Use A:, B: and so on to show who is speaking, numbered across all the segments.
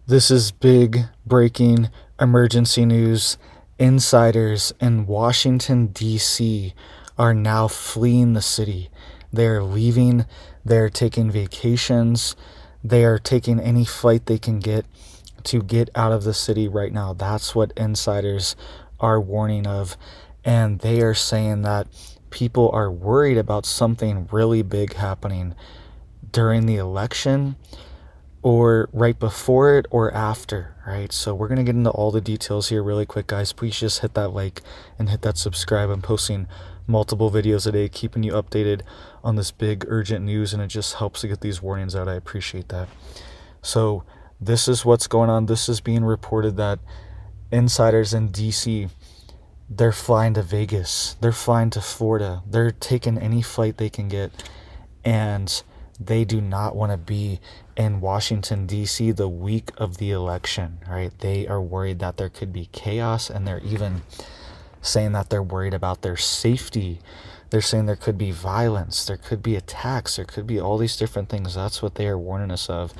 A: This is big breaking emergency news. Insiders in Washington, D.C. are now fleeing the city. They're leaving, they're taking vacations, they are taking any flight they can get to get out of the city right now. That's what insiders are warning of. And they are saying that people are worried about something really big happening during the election or right before it or after, right? So we're going to get into all the details here really quick, guys. Please just hit that like and hit that subscribe. I'm posting multiple videos a day, keeping you updated on this big urgent news, and it just helps to get these warnings out. I appreciate that. So this is what's going on. This is being reported that insiders in DC, they're flying to Vegas, they're flying to Florida, they're taking any flight they can get, and they do not want to be in Washington, D.C. the week of the election, right? They are worried that there could be chaos, and they're even saying that they're worried about their safety. They're saying there could be violence, there could be attacks, there could be all these different things. That's what they are warning us of.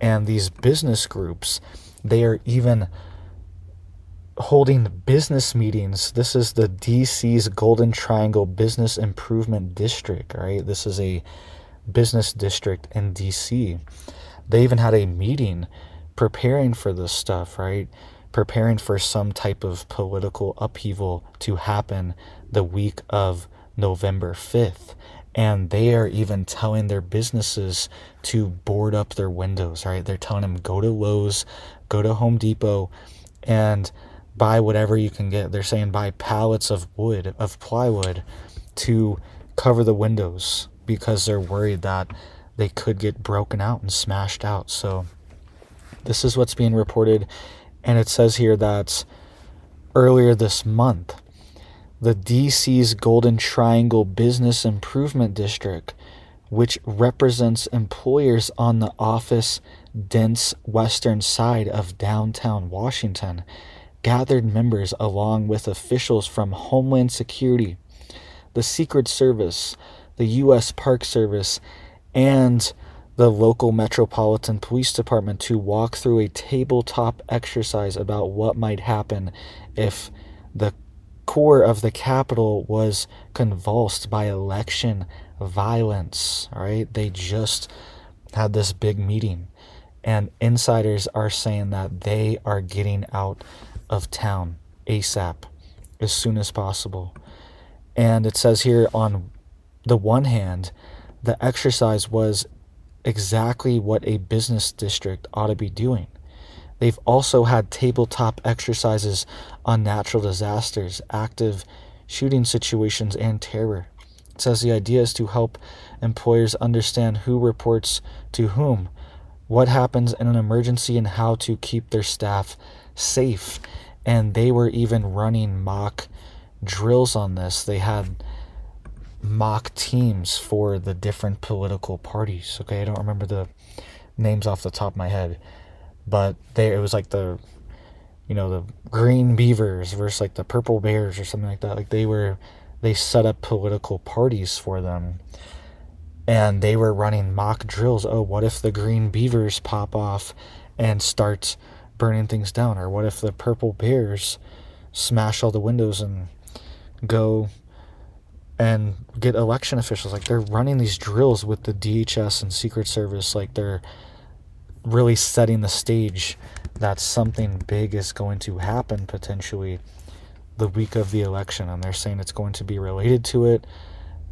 A: And these business groups, they are even holding business meetings. This is the DC's Golden Triangle Business Improvement District, right? This is a business district in DC. They even had a meeting preparing for this stuff, right? Preparing for some type of political upheaval to happen the week of November 5th. And they are even telling their businesses to board up their windows, right? They're telling them, go to Lowe's, go to Home Depot, and buy whatever you can get. They're saying buy pallets of wood, of plywood, to cover the windows, because they're worried that they could get broken out and smashed out. So this is what's being reported. And it says here that earlier this month, the DC's Golden Triangle Business Improvement District, which represents employers on the office-dense western side of downtown Washington, gathered members along with officials from Homeland Security, the Secret Service, the U.S. Park Service, and the local Metropolitan Police Department to walk through a tabletop exercise about what might happen if the core of the Capitol was convulsed by election violence. All right, they just had this big meeting, and insiders are saying that they are getting out of town ASAP, as soon as possible. And it says here, on the one hand, the exercise was exactly what a business district ought to be doing. They've also had tabletop exercises on natural disasters, active shooting situations, and terror. It says the idea is to help employers understand who reports to whom, what happens in an emergency, and how to keep their staff safe. And they were even running mock drills on this. They had mock teams for the different political parties. Okay, I don't remember the names off the top of my head, but it was like the green beavers versus like the purple bears or something like that. Like they set up political parties for them, and they were running mock drills. Oh, what if the green beavers pop off and start burning things down? Or what if the purple bears smash all the windows and go and get election officials? Like, they're running these drills with the DHS and Secret Service. Like, they're really setting the stage that something big is going to happen potentially the week of the election, and they're saying it's going to be related to it,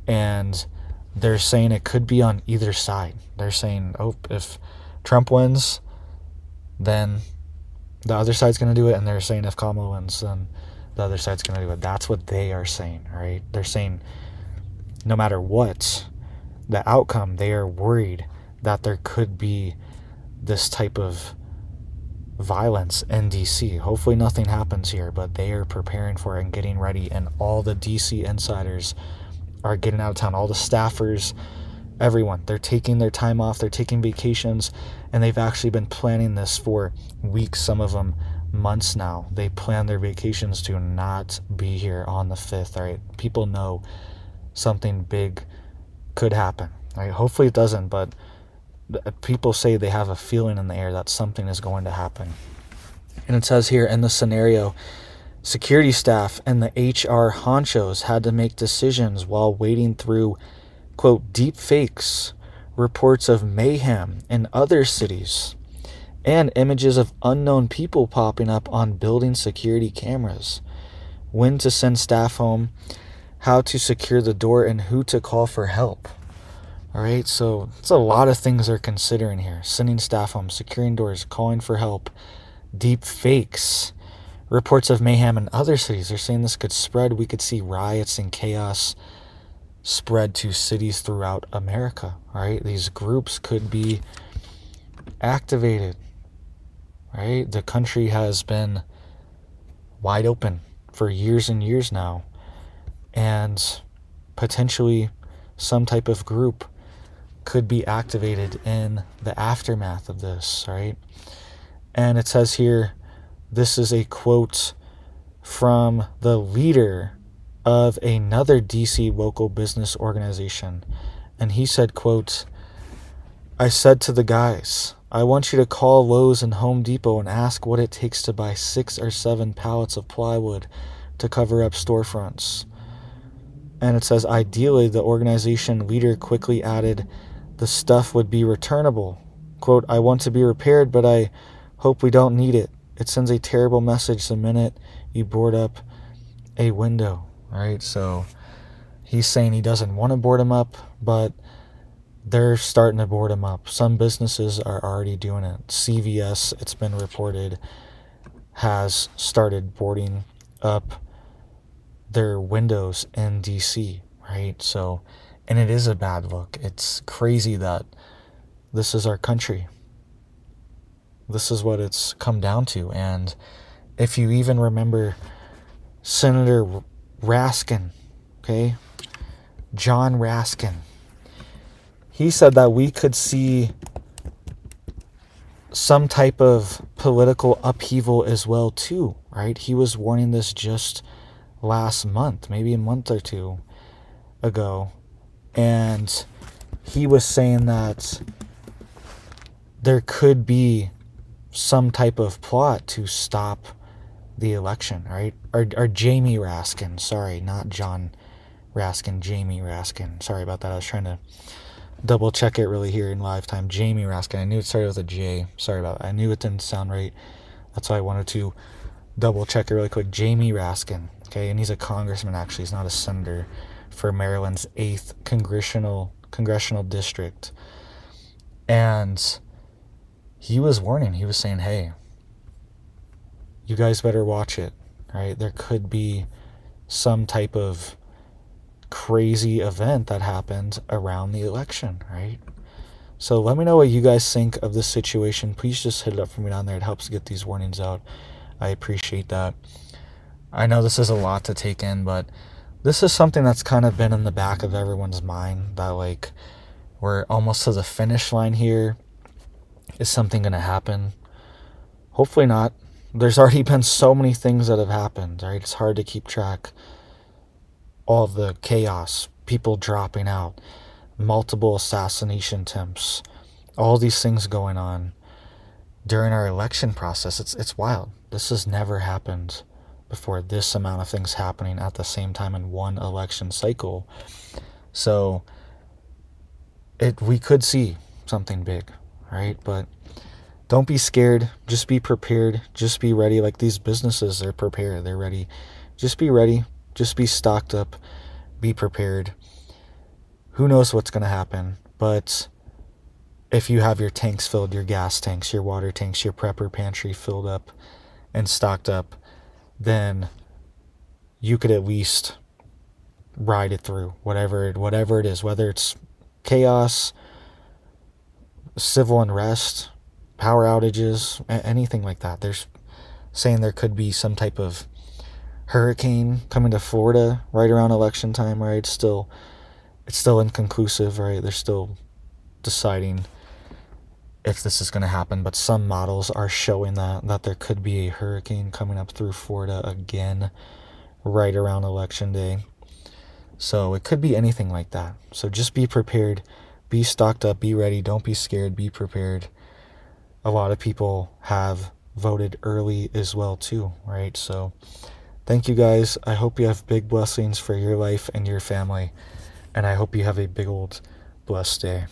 A: and they're saying it could be on either side. They're saying, oh, if Trump wins, then the other side's going to do it, and they're saying if Kamala wins, then the other side's going to do it. That's what they are saying, right? They're saying no matter what the outcome, they are worried that there could be this type of violence in DC. Hopefully nothing happens here, but they are preparing for it and getting ready, and all the DC insiders are getting out of town. All the staffers, everyone, they're taking their time off, they're taking vacations, and they've actually been planning this for weeks, some of them months now. They plan their vacations to not be here on the 5th, right? People know something big could happen, right? Hopefully it doesn't, but People say they have a feeling in the air that something is going to happen. And it says here, in the scenario, security staff and the HR honchos had to make decisions while wading through, quote, deep fakes, reports of mayhem in other cities, and images of unknown people popping up on building security cameras. When to send staff home, how to secure the door, and who to call for help. All right, so it's a lot of things they're considering here. Sending staff home, securing doors, calling for help, deep fakes, reports of mayhem in other cities. They're saying this could spread. We could see riots and chaos spread to cities throughout America. All right, these groups could be activated. Right, the country has been wide open for years and years now, and potentially some type of group could be activated in the aftermath of this, right? And it says here, this is a quote from the leader of another DC local business organization. And he said, quote, I said to the guys, I want you to call Lowe's and Home Depot and ask what it takes to buy 6 or 7 pallets of plywood to cover up storefronts. And it says, ideally, the organization leader quickly added, the stuff would be returnable. Quote, I want to be repaired, but I hope we don't need it. It sends a terrible message the minute you board up a window. All right, so he's saying he doesn't want to board them up, but they're starting to board them up. Some businesses are already doing it. CVS, it's been reported, has started boarding up their windows in DC, right? So, and it is a bad look. It's crazy that this is our country. This is what it's come down to. And if you even remember Senator Raskin, okay? John Raskin. He said that we could see some type of political upheaval as well too, right? He was warning this just last month, maybe a month or two ago. And he was saying that there could be some type of plot to stop the election, right? Or Jamie Raskin, sorry, not John Raskin, Jamie Raskin. Sorry about that. I was trying to double check it really here in live time. Jamie Raskin. I knew it started with a J. Sorry about that. I knew it didn't sound right. That's why I wanted to double check it really quick. Jamie Raskin. Okay, and he's a congressman actually. He's not a senator, for Maryland's 8th congressional district. And he was warning. He was saying, hey, you guys better watch it, right? There could be some type of crazy event that happened around the election, right? So let me know what you guys think of this situation. Please just hit it up for me down there. It helps get these warnings out. I appreciate that. I know this is a lot to take in, but this is something that's kind of been in the back of everyone's mind, that like we're almost to the finish line here. Is something going to happen? Hopefully not. There's already been so many things that have happened, right? It's hard to keep track. All of the chaos, people dropping out, multiple assassination attempts, all these things going on during our election process. It's wild. This has never happened before, this amount of things happening at the same time in one election cycle. So we could see something big, right? But don't be scared. Just be prepared. Just be ready. Like these businesses, they're prepared. They're ready. Just be ready. Just be stocked up. Be prepared. Who knows what's going to happen? But if you have your tanks filled, your gas tanks, your water tanks, your prepper pantry filled up and stocked up, then you could at least ride it through, whatever it is, whether it's chaos, civil unrest, power outages, anything like that. There's saying there could be some type of hurricane coming to Florida right around election time, right? It's still inconclusive, right? They're still deciding if this is going to happen, but some models are showing that there could be a hurricane coming up through Florida again right around election day. So it could be anything like that. So just be prepared. be stocked up, be ready, don't be scared, be prepared. A lot of people have voted early as well too, right? So thank you guys. I hope you have big blessings for your life and your family, and I hope you have a big old blessed day.